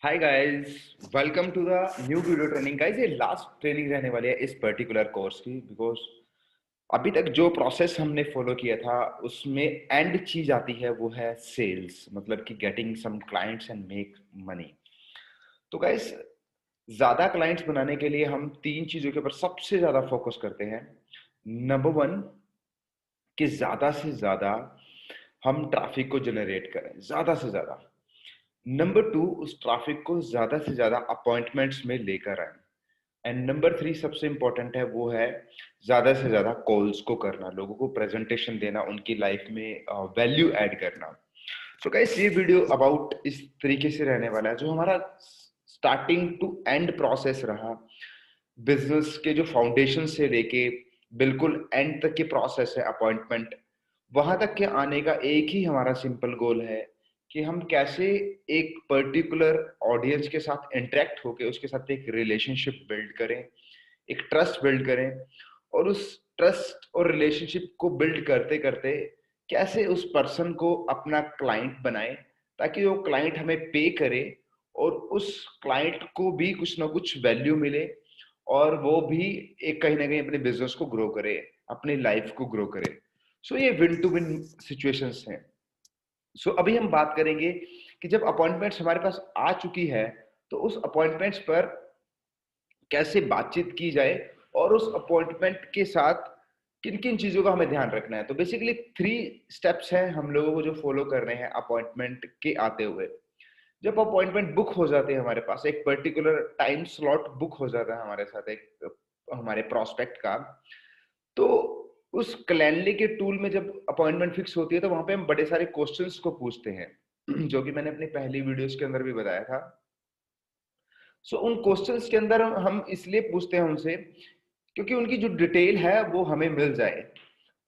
Hi guys, welcome to the new video training. Guys, ये last training रहने वाली है इस पर्टिकुलर कोर्स की, बिकॉज अभी तक जो प्रोसेस हमने फॉलो किया था उसमें एंड चीज आती है वो है सेल्स, मतलब कि getting some clients and make money. तो गाइस, ज्यादा क्लाइंट्स बनाने के लिए हम तीन चीजों के ऊपर सबसे ज्यादा फोकस करते हैं। नंबर वन, कि ज्यादा से ज्यादा हम ट्रैफिक को जनरेट करें, ज्यादा से ज्यादा। नंबर टू, उस ट्रैफिक को ज्यादा से ज्यादा अपॉइंटमेंट्स में लेकर आए। एंड नंबर थ्री सबसे इंपॉर्टेंट है, वो है ज्यादा से ज्यादा कॉल्स को करना, लोगों को प्रेजेंटेशन देना, उनकी लाइफ में वैल्यू ऐड करना। सो गाइस, ये वीडियो अबाउट इस तरीके से रहने वाला है, जो हमारा स्टार्टिंग टू एंड प्रोसेस रहा बिजनेस के, जो फाउंडेशन से लेके बिल्कुल एंड तक के प्रोसेस है अपॉइंटमेंट, वहां तक के आने का एक ही हमारा सिंपल गोल है कि हम कैसे एक पर्टिकुलर ऑडियंस के साथ इंटरेक्ट होके उसके साथ एक रिलेशनशिप बिल्ड करें, एक ट्रस्ट बिल्ड करें, और उस ट्रस्ट और रिलेशनशिप को बिल्ड करते करते कैसे उस पर्सन को अपना क्लाइंट बनाए, ताकि वो क्लाइंट हमें पे करे और उस क्लाइंट को भी कुछ ना कुछ वैल्यू मिले, और वो भी एक कहीं ना कहीं अपने बिजनेस को ग्रो करे, अपनी लाइफ को ग्रो करे। सो ये विन टू विन सिचुएशंस हैं। सो अभी हम बात करेंगे कि जब अपॉइंटमेंट्स हमारे पास आ चुकी है, तो उस अपॉइंटमेंट्स पर कैसे बातचीत की जाए, और उस अपॉइंटमेंट के साथ किन किन चीजों का हमें ध्यान रखना है। तो बेसिकली थ्री स्टेप्स हैं हम लोगों को जो फॉलो करने हैं अपॉइंटमेंट के आते हुए। जब अपॉइंटमेंट बुक हो जाते हैं, हमारे पास एक पर्टिकुलर टाइम स्लॉट बुक हो जाता है हमारे साथ, एक हमारे प्रोस्पेक्ट का, तो उस कैलेंडर के टूल में जब अपॉइंटमेंट फिक्स होती है, तो वहां पे हम बड़े सारे क्वेश्चंस को पूछते हैं जो कि मैंने अपनी पहली वीडियोस के अंदर भी बताया था। सो उन क्वेश्चंस के अंदर हम इसलिए पूछते हैं उनसे क्योंकि उनकी जो डिटेल है वो हमें मिल जाए,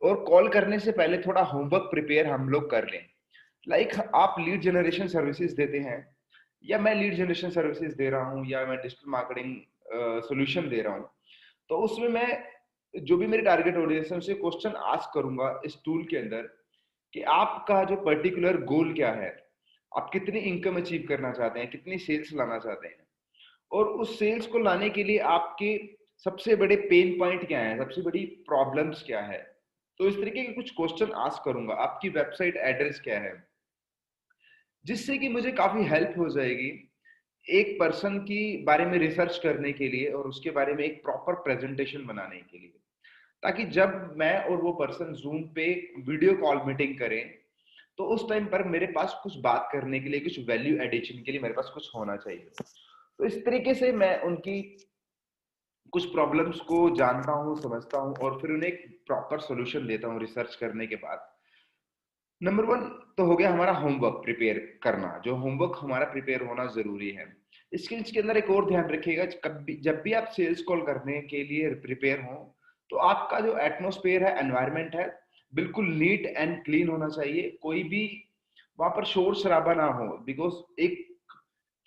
और कॉल करने से पहले थोड़ा होमवर्क प्रिपेयर हम लोग कर लें। लाइक आप लीड जनरेशन सर्विसेज देते हैं, या मैं लीड जनरेशन सर्विसेज दे रहा हूँ, या मैं डिजिटल मार्केटिंग सोल्यूशन दे रहा हूँ, तो उसमें मैं जो भी मेरी टारगेट ऑडियंस है उनसे क्वेश्चन आस्क करूंगा इस टूल के अंदर कि आपका जो पर्टिकुलर गोल क्या है, आप कितनी इनकम अचीव करना चाहते हैं, कितनी सेल्स लाना चाहते हैं, और उस सेल्स को लाने के लिए आपके सबसे बड़े पेन पॉइंट क्या है, सबसे बड़ी प्रॉब्लम्स क्या है। तो इस तरीके के कुछ क्वेश्चन आस्क करूंगा। आपकी वेबसाइट एड्रेस क्या है, जिससे कि मुझे काफी हेल्प हो जाएगी एक पर्सन की बारे में रिसर्च करने के लिए, और उसके बारे में एक प्रॉपर प्रेजेंटेशन बनाने के लिए, ताकि जब मैं और वो पर्सन जूम पे वीडियो कॉल मीटिंग करें, तो उस टाइम पर मेरे पास कुछ बात करने के लिए, कुछ वैल्यू एडिशन के लिए मेरे पास कुछ होना चाहिए। तो इस तरीके से मैं उनकी कुछ प्रॉब्लम्स को जानता हूँ, समझता हूँ, और फिर उन्हें एक प्रॉपर सॉल्यूशन देता हूँ रिसर्च करने के बाद। नंबर वन तो हो गया हमारा होमवर्क प्रिपेयर करना, जो होमवर्क हमारा प्रिपेयर होना जरूरी है। स्किल्स के अंदर एक और ध्यान रखिएगा, कभी जब भी आप सेल्स कॉल करने के लिए प्रिपेयर हो, तो आपका जो एटमोस्फेयर है, एनवायरनमेंट है, बिल्कुल नीट एंड क्लीन होना चाहिए। कोई भी वहां पर शोर शराबा ना हो, बिकॉज एक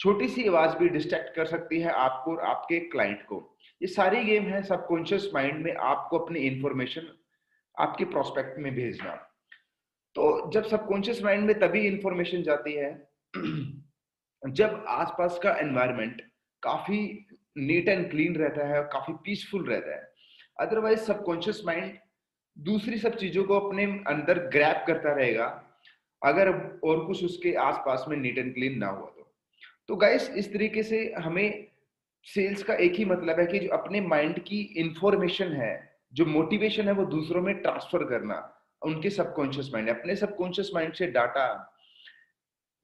छोटी सी आवाज भी डिस्ट्रैक्ट कर सकती है आपको और आपके क्लाइंट को। ये सारी गेम है सबकॉन्शियस माइंड में आपको अपनी इंफॉर्मेशन आपके प्रोस्पेक्ट में भेजना। तो जब सबकॉन्शियस माइंड में तभी इंफॉर्मेशन जाती है जब आसपास का एनवायरनमेंट काफी नीट एंड क्लीन रहता है और काफी पीसफुल रहता है। अदरवाइज सबकॉन्शियस माइंड दूसरी सब चीजों को अपने अंदर ग्रैब करता रहेगा, अगर और कुछ उसके आसपास में नीट एंड क्लीन ना हुआ तो गाइस, इस तरीके से हमें सेल्स का एक ही मतलब है कि जो अपने माइंड की इंफॉर्मेशन है, जो मोटिवेशन है, वो दूसरों में ट्रांसफर करना। उनके सबकॉन्शियस माइंड, अपने सबकॉन्शियस माइंड से डाटा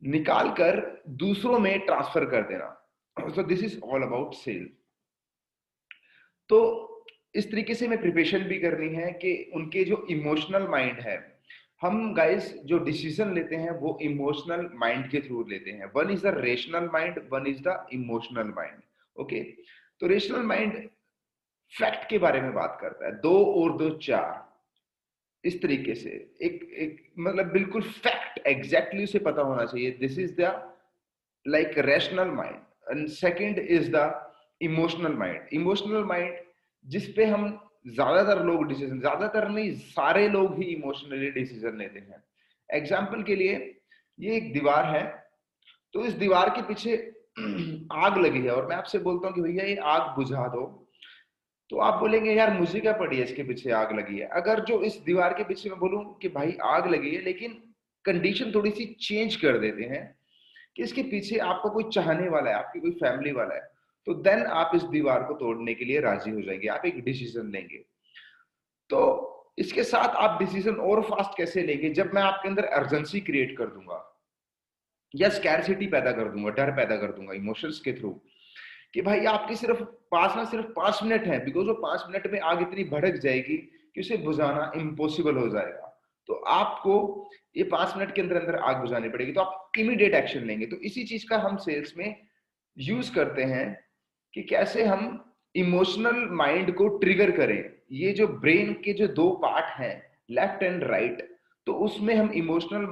निकाल कर दूसरों में ट्रांसफर कर देना। So this is all about sale. तो इस तरीके से हमें प्रिपरेशन भी करनी है कि उनके जो इमोशनल माइंड है, हम गाइस जो डिसीजन लेते हैं वो इमोशनल माइंड के थ्रू लेते हैं। One is the rational mind, one is the emotional mind. Okay, तो रेशनल माइंड फैक्ट के बारे में बात करता है, दो और दो चार, इस तरीके से एक एक मतलब बिल्कुल फैक्ट एग्जैक्टली उसे पता होना चाहिए। This is the like rational mind। and second is the emotional mind। Emotional mind जिस पे हम ज्यादातर लोग डिसीजन, ज्यादातर नहीं सारे लोग ही इमोशनली डिसीजन लेते हैं। एग्जाम्पल के लिए, ये एक दीवार है, तो इस दीवार के पीछे आग लगी है और मैं आपसे बोलता हूँ कि भैया ये आग बुझा दो, तो आप बोलेंगे यार मुझे क्या पड़ी है इसके पीछे आग लगी है। अगर जो इस दीवार के पीछे मैं बोलूं कि भाई आग लगी है, लेकिन कंडीशन थोड़ी सी चेंज कर देते हैं कि इसके पीछे आपको कोई चाहने वाला है, आपकी कोई फैमिली वाला है, तो देन आप इस दीवार को तोड़ने के लिए राजी हो जाएंगे, आप एक डिसीजन लेंगे। तो इसके साथ आप डिसीजन और फास्ट कैसे लेंगे, जब मैं आपके अंदर अर्जेंसी क्रिएट कर दूंगा या स्कैरसिटी पैदा कर दूंगा, डर पैदा कर दूंगा इमोशंस के थ्रू, कि भाई आपकी सिर्फ 5 मिनट है, बिकॉज वो 5 मिनट में आग इतनी भड़क जाएगी कि उसे बुझाना इम्पॉसिबल हो जाएगा। तो आपको ये 5 मिनट के अंदर अंदर आग बुझानी पड़ेगी, तो आप इमीडिएट एक्शन लेंगे। तो इसी चीज का हम सेल्स में यूज करते हैं कि कैसे हम इमोशनल माइंड को ट्रिगर करें। ये जो ब्रेन के जो दो पार्ट हैं, लेफ्ट एंड राइट, तो उसमें हम इमोशनल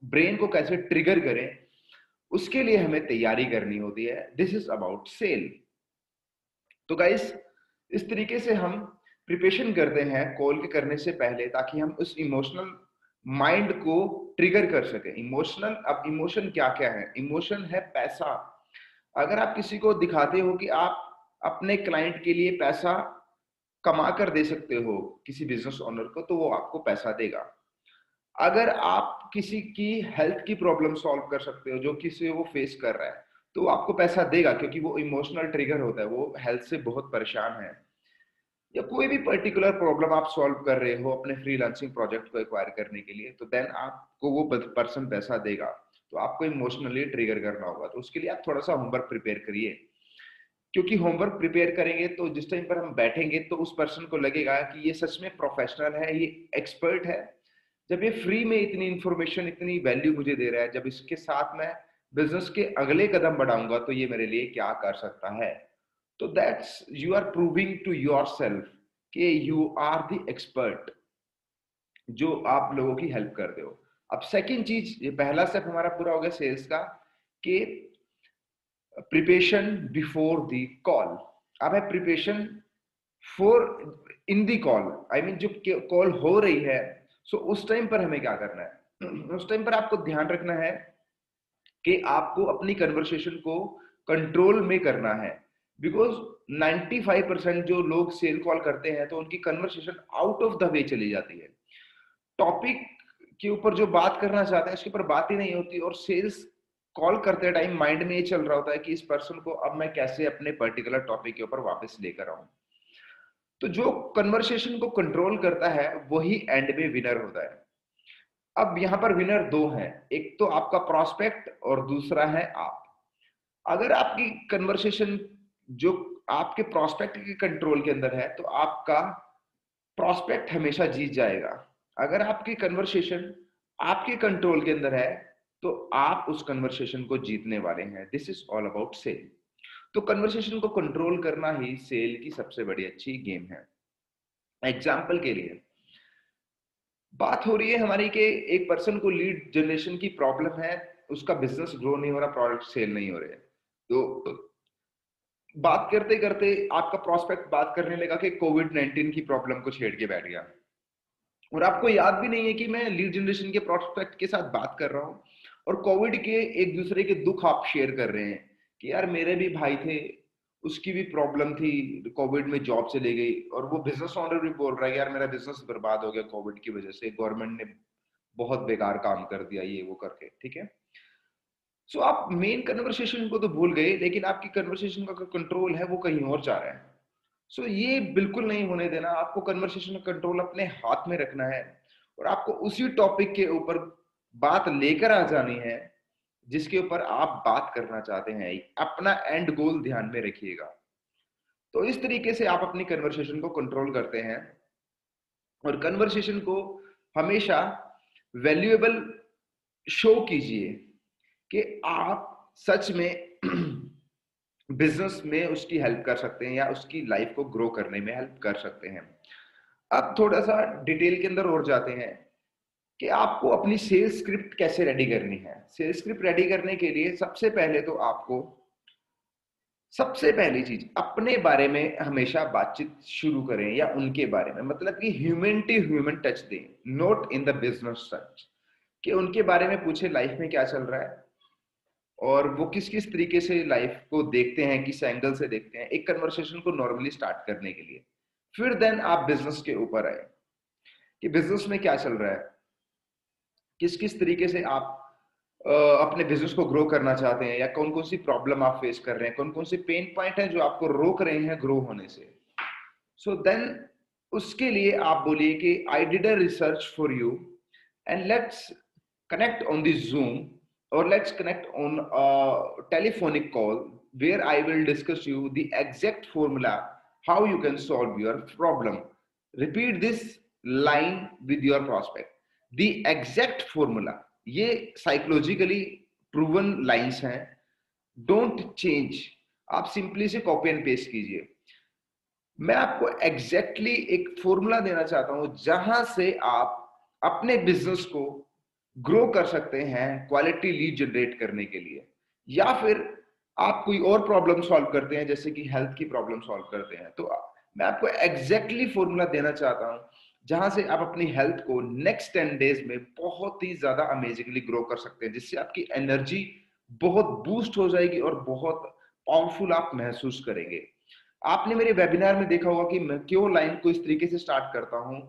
ब्रेन को कैसे ट्रिगर करें, उसके लिए हमें तैयारी करनी होती है। This is about sale. तो गाइस, इस तरीके से हम प्रिपरेशन करते हैं कॉल के करने से पहले, ताकि हम उस इमोशनल माइंड को ट्रिगर कर सके। इमोशनल, अब इमोशन क्या क्या है? इमोशन है पैसा। अगर आप किसी को दिखाते हो कि आप अपने क्लाइंट के लिए पैसा कमा कर दे सकते हो, किसी बिजनेस ओनर को, तो वो आपको पैसा देगा। अगर आप किसी की हेल्थ की प्रॉब्लम सॉल्व कर सकते हो जो किसी वो फेस कर रहा है, तो वो आपको पैसा देगा, क्योंकि वो इमोशनल ट्रिगर होता है, वो हेल्थ से बहुत परेशान है। या कोई भी पर्टिकुलर प्रॉब्लम आप सॉल्व कर रहे हो अपने फ्रीलांसिंग प्रोजेक्ट को एक्वायर करने के लिए, तो देन आपको वो पर्सन पैसा देगा। तो आपको इमोशनली ट्रिगर करना होगा, तो उसके लिए आप थोड़ा सा होमवर्क प्रिपेयर करिए। क्योंकि होमवर्क प्रिपेयर करेंगे तो जिस टाइम पर हम बैठेंगे तो उस पर्सन को लगेगा कि ये सच में प्रोफेशनल है, ये एक्सपर्ट है। जब ये फ्री में इतनी इंफॉर्मेशन, इतनी वैल्यू मुझे दे रहा है, जब इसके साथ मैं बिजनेस के अगले कदम बढ़ाऊंगा तो ये मेरे लिए क्या कर सकता है। तो that's, you are proving to yourself कि यू आर द एक्सपर्ट, जो आप लोगों की हेल्प करते हो। अब सेकंड चीज, ये पहला स्टेप हमारा पूरा हो गया सेल्स का, कि प्रिपरेशन बिफोर द कॉल। अब है preparation for in the call, I mean जो कॉल हो रही है, सो उस टाइम पर हमें क्या करना है? उस टाइम पर आपको ध्यान रखना है कि आपको अपनी कन्वर्सेशन को कंट्रोल में करना है। बिकॉज 95% जो लोग सेल कॉल करते हैं तो उनकी conversation out of the way चली जाती है। टॉपिक के ऊपर जो बात करना चाहते हैं उसके ऊपर बात ही नहीं होती, और सेल्स कॉल करते टाइम माइंड में ये चल रहा होता है कि इस पर्सन को अब मैं कैसे अपने पर्टिकुलर टॉपिक के ऊपर वापस लेकर आऊं। तो जो कन्वर्सेशन को कंट्रोल करता है वही एंड में विनर होता है। अब यहाँ पर विनर दो हैं, एक तो आपका प्रोस्पेक्ट और दूसरा है आप। अगर आपकी कन्वर्सेशन जो आपके प्रोस्पेक्ट के कंट्रोल के अंदर है, तो आपका प्रोस्पेक्ट हमेशा जीत जाएगा। अगर आपकी कन्वर्सेशन आपके कंट्रोल के अंदर है, तो आप उस कन्वर्सेशन को जीतने वाले हैं। This is all about sale. तो कन्वर्सेशन को कंट्रोल करना ही सेल की सबसे बड़ी अच्छी गेम है। एग्जाम्पल के लिए बात हो रही है हमारी कि एक पर्सन को लीड जनरेशन की प्रॉब्लम है, उसका बिजनेस ग्रो नहीं हो रहा, प्रोडक्ट सेल नहीं हो रहे। तो बात करते करते आपका प्रोस्पेक्ट बात करने लगा कि कोविड-19 की प्रॉब्लम को छेड़ के बैठ गया, और आपको याद भी नहीं है कि मैं लीड जनरेशन के प्रोस्पेक्ट के साथ बात कर रहा हूँ, और कोविड के एक दूसरे के दुख आप शेयर कर रहे हैं कि यार मेरे भी भाई थे, उसकी भी प्रॉब्लम थी, कोविड में जॉब चली गई, और वो बिजनेस ओनर भी बोल रहा है यार मेरा बिजनेस बर्बाद हो गया कोविड की वजह से, गवर्नमेंट ने बहुत बेकार काम कर दिया ये वो करके। ठीक है, सो आप मेन कन्वर्सेशन को तो भूल गए, लेकिन आपकी कन्वर्सेशन का कंट्रोल है वो कहीं और जा रहा है। सो ये बिल्कुल नहीं होने देना, आपको कन्वर्सेशन का कंट्रोल अपने हाथ में रखना है, और आपको उसी टॉपिक के ऊपर बात लेकर आ जानी है जिसके ऊपर आप बात करना चाहते हैं। अपना एंड गोल ध्यान में रखिएगा। तो इस तरीके से आप अपनी कन्वर्सेशन को कंट्रोल करते हैं, और कन्वर्सेशन को हमेशा वैल्यूएबल शो कीजिए कि आप सच में बिजनेस में उसकी हेल्प कर सकते हैं या उसकी लाइफ को ग्रो करने में हेल्प कर सकते हैं। अब थोड़ा सा डिटेल के अंदर और जाते हैं कि आपको अपनी सेल्स स्क्रिप्ट कैसे रेडी करनी है। सेल्स स्क्रिप्ट रेडी करने के लिए सबसे पहले तो आपको सबसे पहली चीज अपने बारे में हमेशा बातचीत शुरू करें, या उनके बारे में, मतलब कि ह्यूमन टू ह्यूमन टच दें, not in the business touch, कि उनके बारे में पूछे लाइफ में क्या चल रहा है, और वो किस किस तरीके से लाइफ को देखते हैं, किस एंगल से देखते हैं, एक कन्वर्सेशन को नॉर्मली स्टार्ट करने के लिए। फिर देन आप बिजनेस के ऊपर आए कि बिजनेस में क्या चल रहा है, किस किस तरीके से आप अपने बिजनेस को ग्रो करना चाहते हैं, या कौन कौन सी प्रॉब्लम आप फेस कर रहे हैं, कौन कौन से पेन पॉइंट है जो आपको रोक रहे हैं ग्रो होने से। सो देन उसके लिए आप बोलिए कि I did a research for you and let's connect on the Zoom, or let's connect on a telephonic call where I will discuss you the exact formula how you can solve your problem. Repeat this line with your prospect. The exact formula. ये psychologically proven lines हैं. Don't change. आप simply से copy and paste कीजिए। मैं आपको exactly एक formula देना चाहता हूं जहां से आप अपने बिजनेस को ग्रो कर सकते हैं क्वालिटी लीड जनरेट करने के लिए, या फिर आप कोई और प्रॉब्लम सॉल्व करते हैं जैसे कि हेल्थ की प्रॉब्लम सॉल्व करते हैं, तो मैं आपको एग्जैक्टली फॉर्मूला देना चाहता हूं जहां से आप अपनी हेल्थ को नेक्स्ट 10 डेज में बहुत ही ज्यादा अमेजिंगली ग्रो कर सकते हैं, जिससे आपकी एनर्जी बहुत बूस्ट हो जाएगी और बहुत पावरफुल आप महसूस करेंगे। आपने मेरे वेबिनार में देखा होगा कि मैं क्यों लाइन को इस तरीके से स्टार्ट करता हूं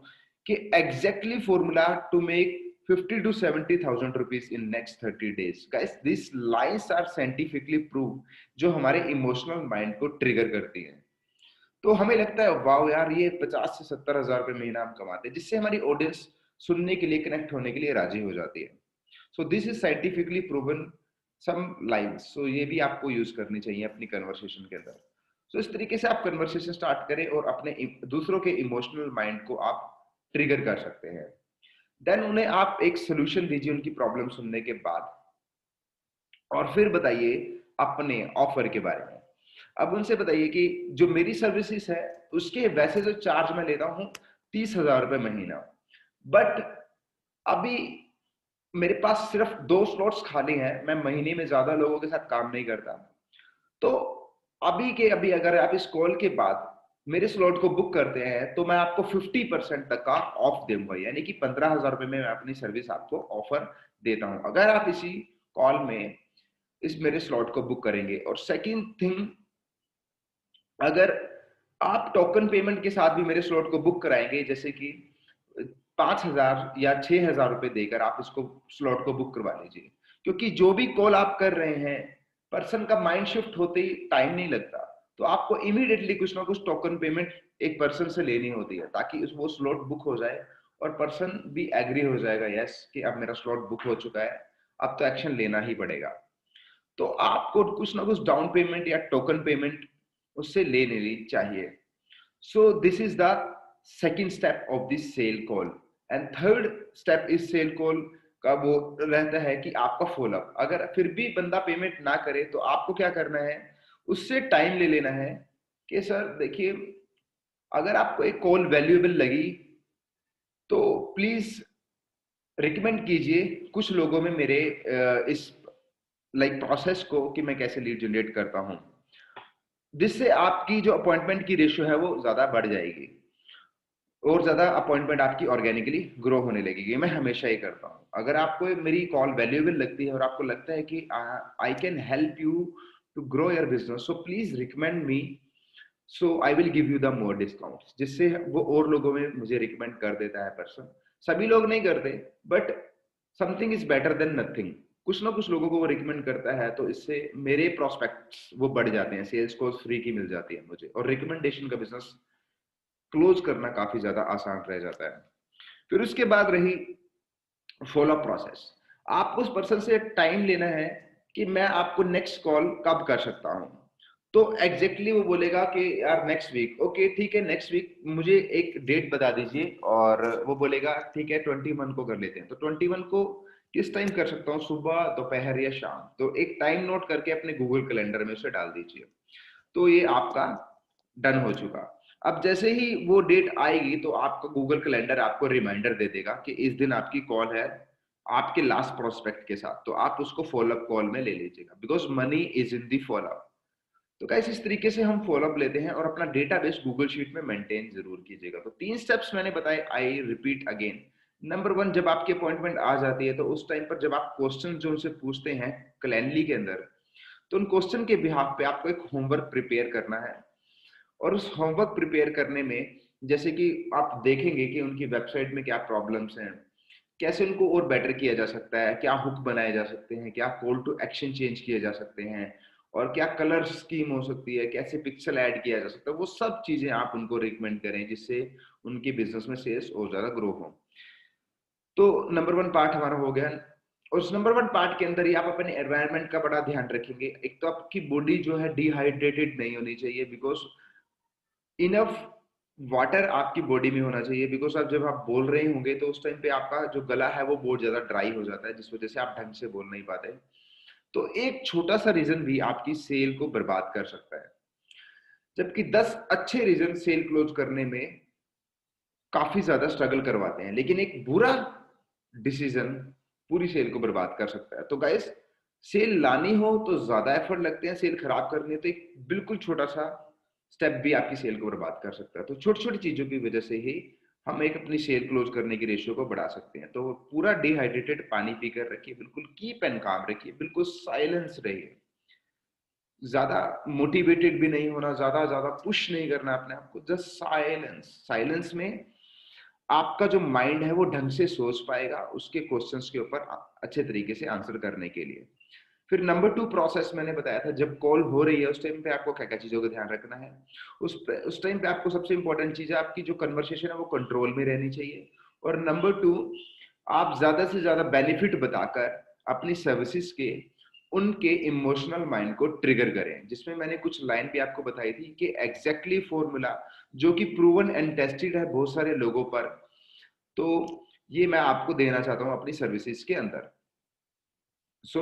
कि exactly formula to make 50 to 70,000 rupees in next 30 days. Guys, these lines are scientifically proved, जो हमारे इमोशनल माइंड को ट्रिगर करती हैं। तो हमें लगता है वाओ यार, ये 50 से 70,000 रुपए महीना हम कमाते हैं, जिससे हमारी ऑडियंस सुनने के लिए, कनेक्ट होने के लिए राजी हो जाती है। So this is scientifically proven some lines, so ये भी आपको यूज करनी चाहिए अपनी कन्वर्सेशन के अंदर। सो इस तरीके से आप कन्वर्सेशन स्टार्ट करें और अपने दूसरों के इमोशनल माइंड को आप ट्रिगर कर सकते हैं। देन उन्हें आप एक सोल्यूशन दीजिए उनकी प्रॉब्लम सुनने के बाद, और फिर बताइए अपने ऑफर के बारे में। अब उनसे बताइए कि जो मेरी सर्विसेज है उसके वैसे जो चार्ज मैं लेता हूँ 30,000 रुपए महीना, बट अभी मेरे पास सिर्फ 2 स्लॉट्स खाली हैं, मैं महीने में ज्यादा लोगों के साथ काम नहीं करता, तो अभी के अभी अगर आप इस कॉल के बाद मेरे स्लॉट को बुक करते हैं तो मैं आपको 50% तक का ऑफ दूंगा, यानी कि 15,000 रुपए में मैं अपनी सर्विस आपको ऑफर देता हूं अगर आप इसी कॉल में इस मेरे स्लॉट को बुक करेंगे। और सेकंड थिंग, अगर आप टोकन पेमेंट के साथ भी मेरे स्लॉट को बुक कराएंगे, जैसे कि 5,000 या 6,000 रुपए देकर आप इसको स्लॉट को बुक करवा लीजिए, क्योंकि जो भी कॉल आप कर रहे हैं पर्सन का माइंड शिफ्ट होते ही टाइम नहीं लगता, तो आपको इमीडिएटली कुछ ना कुछ टोकन पेमेंट एक पर्सन से लेनी होती है ताकि वो स्लॉट बुक हो जाए और पर्सन भी एग्री हो जाएगा, यस कि अब मेरा स्लॉट बुक हो चुका है, अब तो एक्शन लेना ही पड़ेगा। तो आपको कुछ ना कुछ डाउन पेमेंट या टोकन पेमेंट उससे ले लेनी चाहिए। So this is the second step of this sale call. And third step इस सेल कॉल का वो रहता है कि आपका फॉलोअप। अगर फिर भी बंदा पेमेंट ना करे तो आपको क्या करना है, उससे टाइम ले लेना है कि सर देखिए, अगर आपको एक कॉल वैल्यूएबल लगी तो प्लीज रिकमेंड कीजिए कुछ लोगों में मेरे इस प्रोसेस को कि मैं कैसे लीड जनरेट करता हूं, जिससे आपकी जो अपॉइंटमेंट की रेशियो है वो ज्यादा बढ़ जाएगी और ज्यादा अपॉइंटमेंट आपकी ऑर्गेनिकली ग्रो होने लगेगी। मैं हमेशा ही करता हूँ, अगर आपको मेरी कॉल वैल्यूएबल लगती है और आपको लगता है कि I can help you to grow your business, so please recommend me, so I will give you the more discount, जिससे वो और लोगों में मुझे रिकमेंड कर देता है पर्सन। सभी लोग नहीं करते, but something is better than nothing, कुछ ना कुछ लोगों को वो रिकमेंड करता है, तो इससे मेरे प्रोस्पेक्ट्स वो बढ़ जाते हैं, सेल्स कॉल फ्री की मिल जाती है मुझे, और रिकमेंडेशन का बिजनेस क्लोज करना काफी ज्यादा आसान रह जाता है। फिर उसके बाद रही फॉलोअप प्रोसेस। आपको उस पर्सन से टाइम लेना है कि मैं आपको नेक्स्ट कॉल कब कर सकता हूं, तो एग्जैक्टली वो बोलेगा कि यार नेक्स्ट वीक, ओके ठीक है नेक्स्ट वीक मुझे एक डेट बता दीजिए, और वो बोलेगा ठीक है 21 को कर लेते हैं, तो 21 को किस टाइम कर सकता हूँ, सुबह दोपहर या शाम, तो एक टाइम नोट करके अपने गूगल कैलेंडर में उसे डाल दीजिए, तो ये आपका डन हो चुका। अब जैसे ही वो डेट आएगी तो आपका गूगल कैलेंडर आपको रिमाइंडर दे देगा कि इस दिन आपकी कॉल है आपके लास्ट प्रोस्पेक्ट के साथ, तो आप उसको फॉलोअप कॉल में ले लीजिएगा, because money is in the follow up. तो कैसे इस तरीके से हम फॉलोअप लेते हैं, और अपना डेटाबेस गूगल शीट में मेंटेन जरूर कीजिएगा। तो 3 स्टेप्स मैंने बताए, I repeat again. Number one, जब आपकी अपॉइंटमेंट आ जाती है तो उस टाइम पर जब आप क्वेश्चन जो उनसे पूछते हैं कैलेंडली के अंदर, तो उन क्वेश्चन के बिहाफ पे आपको एक होमवर्क प्रिपेयर करना है। और उस होमवर्क प्रिपेयर करने में जैसे कि आप देखेंगे कि उनकी वेबसाइट में क्या प्रॉब्लम्स हैं, कैसे उनको और बेटर किया जा सकता है, क्या हुक बनाए जा सकते हैं, क्या कॉल टू एक्शन चेंज किए जा सकते हैं, और क्या कलर स्कीम हो सकती है, कैसे पिक्सल ऐड किया जा सकता है, वो सब चीजें आप उनको रिकमेंड करें जिससे उनके बिजनेस में सेल्स और ज्यादा ग्रो हो। तो नंबर वन पार्ट हमारा हो गया। और उस नंबर वन पार्ट के अंदर ही आप अपने एनवायरनमेंट का बड़ा ध्यान रखेंगे। एक तो आपकी बॉडी जो है डिहाइड्रेटेड नहीं होनी चाहिए, बिकॉज इनफ वाटर आपकी बॉडी में होना चाहिए, बिकॉज आप जब आप बोल रहे होंगे तो उस टाइम पे आपका जो गला है वो बहुत ज्यादा ड्राई हो जाता है, जिस वजह से आप ढंग से बोल नहीं पाते। तो एक छोटा सा रीजन भी आपकी सेल को बर्बाद कर सकता है, जबकि 10 अच्छे रीजन सेल क्लोज करने में काफी ज्यादा स्ट्रगल करवाते हैं, लेकिन एक बुरा डिसीजन पूरी सेल को बर्बाद कर सकता है। तो गाइस, सेल लानी हो तो ज्यादा एफर्ट लगते हैं, सेल खराब करनी है तो एक बिल्कुल छोटा सा स्टेप भी आपकी सेल को बर्बाद कर सकता है। तो छोटी छोटी चीजों की वजह से ही हम एक अपनी सेल क्लोज करने की रेशियो को बढ़ा सकते हैं। तो पूरा डिहाइड्रेटेड पानी पीकर रखिए, बिल्कुल कीप एंड काम रखिए, बिल्कुल साइलेंस रहिए, ज्यादा मोटिवेटेड भी नहीं होना, ज्यादा ज्यादा पुश नहीं करना अपने आप को, जस्ट साइलेंस। साइलेंस में आपका जो माइंड है वो ढंग से सोच पाएगा उसके क्वेश्चंस के ऊपर अच्छे तरीके से आंसर करने के लिए। फिर नंबर टू प्रोसेस मैंने बताया था, जब कॉल हो रही है उस टाइम पे आपको क्या क्या चीजों का ध्यान रखना है। उस टाइम पे आपको सबसे इंपॉर्टेंट चीज है आपकी जो कन्वर्सेशन है वो कंट्रोल में रहनी चाहिए। और नंबर टू, आप ज्यादा से ज्यादा बेनिफिट बताकर अपनी सर्विसेज के उनके इमोशनल माइंड को ट्रिगर करें, जिसमें मैंने कुछ लाइन भी आपको बताई थी कि एग्जैक्टली फॉर्मूला जो कि प्रूवन एंड टेस्टेड है बहुत सारे लोगों पर। तो ये मैं आपको देना चाहता हूँ अपनी सर्विसेज के अंदर।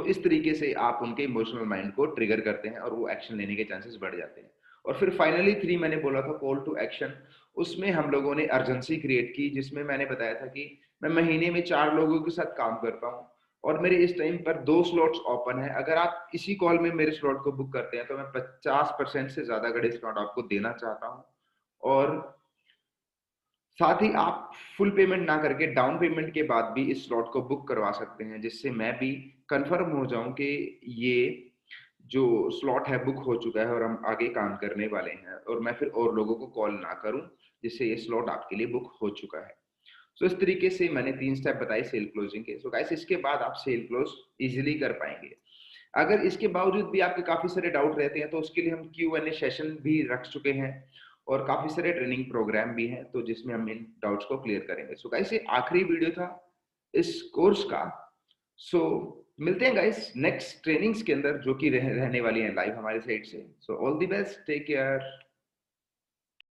इस तरीके से आप उनके इमोशनल माइंड को ट्रिगर करते हैं और वो एक्शन लेने के चांसेस बढ़ जाते हैं। और फिर फाइनली थ्री मैंने बोला था कॉल टू एक्शन, उसमें हम लोगों ने अर्जेंसी क्रिएट की, जिसमें मैंने बताया था कि मैं महीने में 4 लोगों के साथ काम करता हूँ और मेरे इस टाइम पर 2 स्लॉट्स ओपन है। अगर आप इसी कॉल में मेरे स्लॉट को बुक करते हैं तो मैं 50% से ज्यादा का डिस्काउंट आपको देना चाहता हूँ। और साथ ही आप फुल पेमेंट ना करके डाउन पेमेंट के बाद भी इस स्लॉट को बुक करवा सकते हैं, जिससे मैं भी कंफर्म हो जाऊं कि ये जो स्लॉट है बुक हो चुका है और हम आगे काम करने वाले हैं, और मैं फिर और लोगों को कॉल ना करूं जिससे ये स्लॉट आपके लिए बुक हो चुका है। इस तरीके से मैंने 3 स्टेप बताए सेल क्लोजिंग के। गाइस, इसके बाद आप सेल क्लोज इजीली कर पाएंगे। अगर इसके बावजूद भी आपके काफी सारे डाउट रहते हैं तो उसके लिए हम Q&A सेशन भी रख चुके हैं और काफी सारे ट्रेनिंग प्रोग्राम भी हैं, तो जिसमें हम इन डाउट्स को क्लियर करेंगे। गाइस, ये आखिरी वीडियो था इस कोर्स का। सो मिलते हैं गाइस नेक्स्ट ट्रेनिंग्स के अंदर जो कि रहने वाली है लाइव हमारे साइड से। All the best, take care.